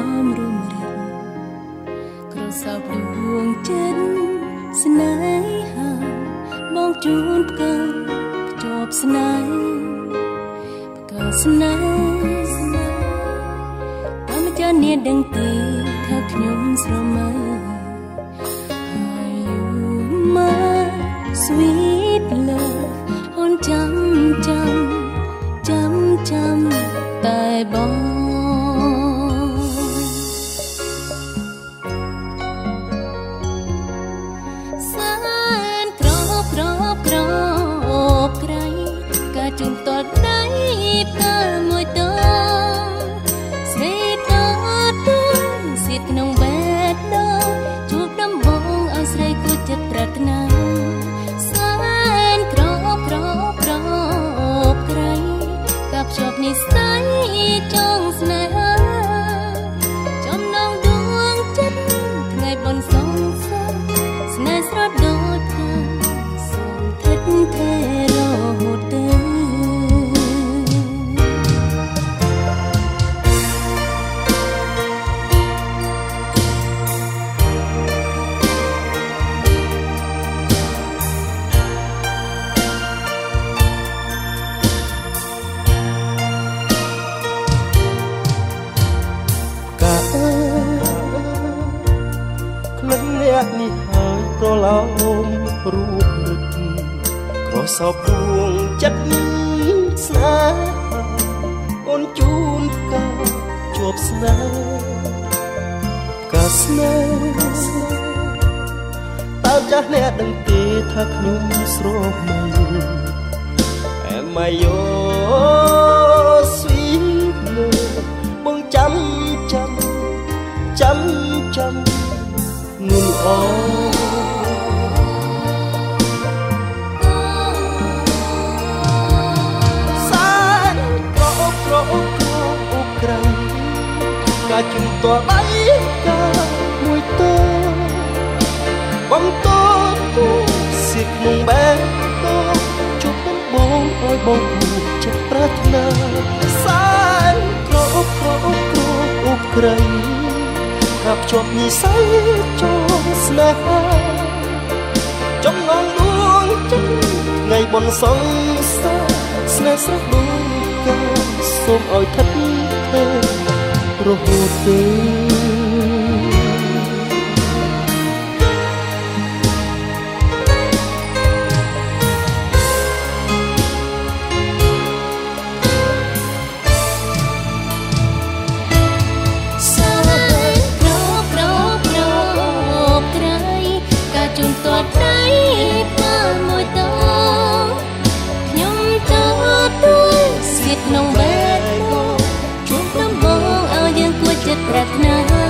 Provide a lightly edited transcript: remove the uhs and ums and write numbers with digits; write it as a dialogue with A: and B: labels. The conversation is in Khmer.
A: មរុំរិះក្រសោបដួងចិត្តស្នេហាបងជូនផ្កាភ្ជាប់ស្នេហ៍ផ្កាស្នេហ៍តែមិនចានាងដឹងទេថាខ្ញុំស្រមៃ Sweet love អូនចាំតែបងសែនក្របក្រៃការជូនតតដៃតាមួយតស្រីតតសៀតក្នុងបេះដូងជួបដំបងឲ្យស្រីគួរចិត្តប្រាថ្នាភ្ជាប់និស្ស័យចងស្នេហាចំណងដួងចិត្តថ្ងៃបុណ្យសងសឹកស្នេហ៍ស្រស់ដូចថាសូមថិតថេររហូតទៅអ្នកនេះហើយប្រឡោមរូបរឹកក្រសោបដួងចិត្តស្នេហាអូនជូនផ្កាជាប់ស្នេហ៍ផ្កាស្នេហ៍តើចាស់អ្នកដឹងទេថាខ្ញុំស្រមៃអែម៉ាយ៉ូស្វីតលើបងចាំនួនអូសែនក្រអូបក្រៃការជុំតដៃការមួយតបងតទូសៀកក្នុងបែបតជប់ដំបងឲ្យបងគូចិត្តប្រាថ្នាសែនក្រអូបក្រៃការភ្ជាប់និស្ស័យចងស្នេហាចំណងដួងចិត្តថ្ងៃបុណ្យសងសឹកស្នេហ៍ស្រស់ដូចកាសូមឲ្យថិតថេររហូតទៅក្នុងបេះដូងជួបដំបងឲ្យយើងគួរចិត្តប្រាថ្នា